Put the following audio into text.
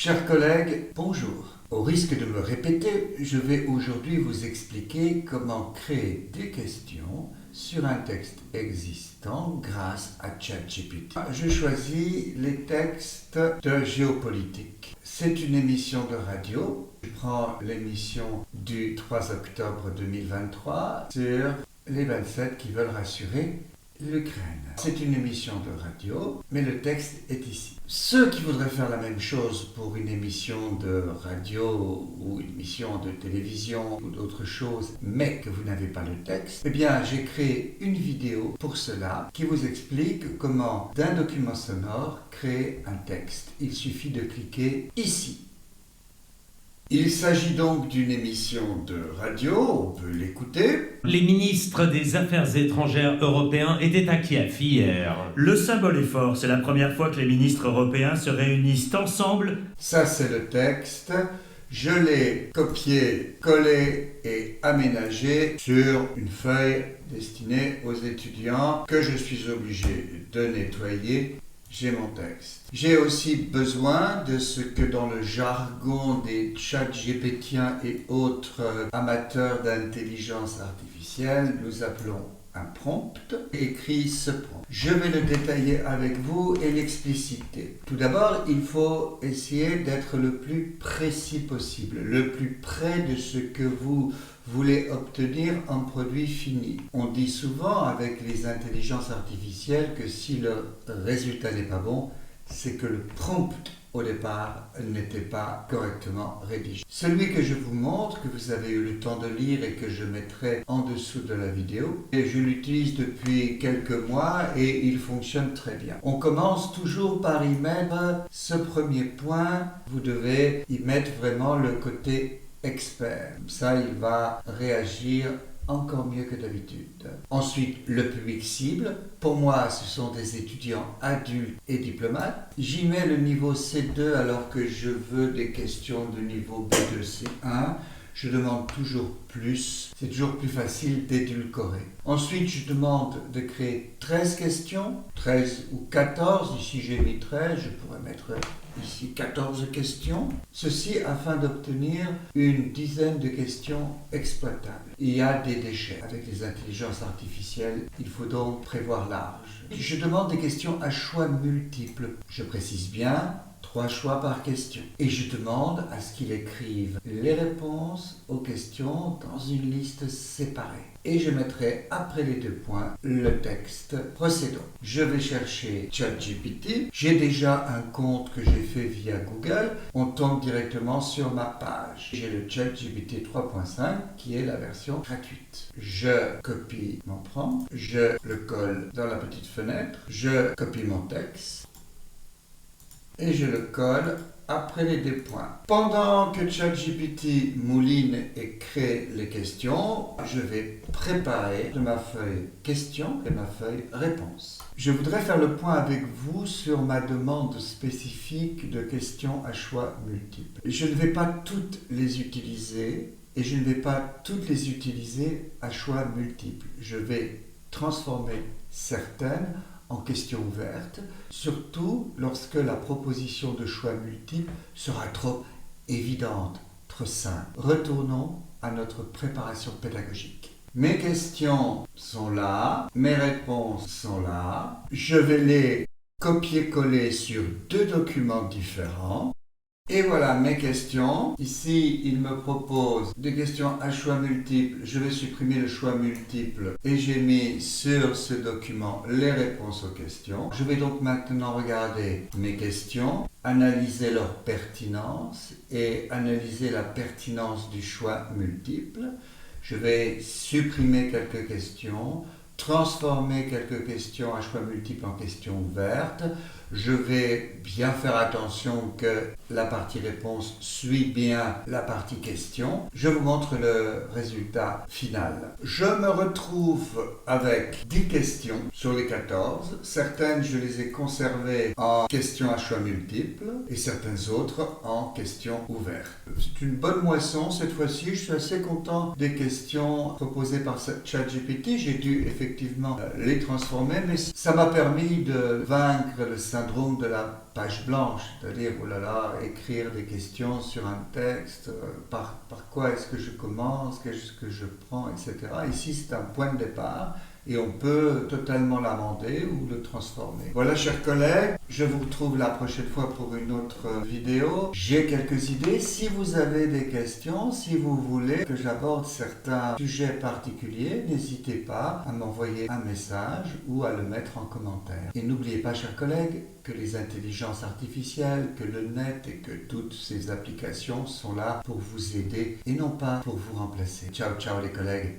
Chers collègues, bonjour. Au risque de me répéter, je vais aujourd'hui vous expliquer comment créer des questions sur un texte existant grâce à ChatGPT. Je choisis les textes de géopolitique. C'est une émission de radio. Je prends l'émission du 3 octobre 2023 sur les 27 qui veulent rassurer l'Ukraine. C'est une émission de radio, mais le texte est ici. Ceux qui voudraient faire la même chose pour une émission de radio ou une émission de télévision ou d'autres choses, mais que vous n'avez pas le texte, eh bien j'ai créé une vidéo pour cela qui vous explique comment d'un document sonore créer un texte. Il suffit de cliquer ici. Il s'agit donc d'une émission de radio, on peut l'écouter. Les ministres des Affaires étrangères européens étaient à Kiev hier. Le symbole est fort, c'est la première fois que les ministres européens se réunissent ensemble. Ça c'est le texte. Je l'ai copié, collé et aménagé sur une feuille destinée aux étudiants que je suis obligé de nettoyer. J'ai mon texte. J'ai aussi besoin de ce que dans le jargon des ChatGPTiens et autres amateurs d'intelligence artificielle, nous appelons un prompt. Écrit ce prompt. Je vais le détailler avec vous et l'expliciter. Tout d'abord, il faut essayer d'être le plus précis possible, le plus près de ce que vous voulez obtenir en produit fini. On dit souvent avec les intelligences artificielles que si le résultat n'est pas bon, c'est que le prompt au départ n'était pas correctement rédigé. Celui que je vous montre, que vous avez eu le temps de lire et que je mettrai en dessous de la vidéo, et je l'utilise depuis quelques mois et il fonctionne très bien. On commence toujours par y mettre ce premier point. Vous devez y mettre vraiment le côté expert. Comme ça, il va réagir encore mieux que d'habitude. Ensuite, le public cible. Pour moi, ce sont des étudiants adultes et diplomates. J'y mets le niveau C2 alors que je veux des questions de niveau B2, C1. Je demande toujours plus. C'est toujours plus facile d'édulcorer. Ensuite, je demande de créer 13 questions, 13 ou 14. Ici, j'ai mis 13. Je pourrais mettre ici 14 questions. Ceci afin d'obtenir une dizaine de questions exploitables. Il y a des déchets. Avec les intelligences artificielles, il faut donc prévoir large. Je demande des questions à choix multiples. Je précise bien 3 choix par question. Et je demande à ce qu'il écrive les réponses aux questions dans une liste séparée. Et je mettrai après les 2 points le texte. Procédons. Je vais chercher ChatGPT. J'ai déjà un compte que j'ai fait via Google. On tombe directement sur ma page. J'ai le ChatGPT 3.5 qui est la version gratuite. Je copie mon prompt. Je le colle dans la petite fenêtre. Je copie mon texte. Et je le colle après les 2 points. Pendant que ChatGPT mouline et crée les questions, je vais préparer de ma feuille question et ma feuille réponse. Je voudrais faire le point avec vous sur ma demande spécifique de questions à choix multiples. Je ne vais pas toutes les utiliser et je ne vais pas toutes les utiliser à choix multiples. Je vais transformer certaines en questions ouvertes, surtout lorsque la proposition de choix multiples sera trop évidente, trop simple. Retournons à notre préparation pédagogique. Mes questions sont là, mes réponses sont là. Je vais les copier-coller sur 2 documents différents. Et voilà mes questions. Ici, il me propose des questions à choix multiples. Je vais supprimer le choix multiple et j'ai mis sur ce document les réponses aux questions. Je vais donc maintenant regarder mes questions, analyser leur pertinence et analyser la pertinence du choix multiple. Je vais supprimer quelques questions, transformer quelques questions à choix multiples en questions ouvertes. Je vais bien faire attention que la partie réponse suit bien la partie question. Je vous montre le résultat final. Je me retrouve avec 10 questions sur les 14. Certaines, je les ai conservées en questions à choix multiples et certaines autres en questions ouvertes. C'est une bonne moisson cette fois-ci. Je suis assez content des questions proposées par ChatGPT. J'ai dû effectivement les transformer, mais ça m'a permis de vaincre le syndrome syndrome de la page blanche, c'est-à-dire, oh là là, écrire des questions sur un texte, par quoi est-ce que je commence, qu'est-ce que je prends, etc. Ici, c'est un point de départ et on peut totalement l'amender ou le transformer. Voilà, chers collègues, je vous retrouve la prochaine fois pour une autre vidéo. J'ai quelques idées. Si vous avez des questions, si vous voulez que j'aborde certains sujets particuliers, n'hésitez pas à m'envoyer un message ou à le mettre en commentaire. Et n'oubliez pas, chers collègues, que les intelligences artificielles, que le net et que toutes ces applications sont là pour vous aider et non pas pour vous remplacer. Ciao, ciao les collègues.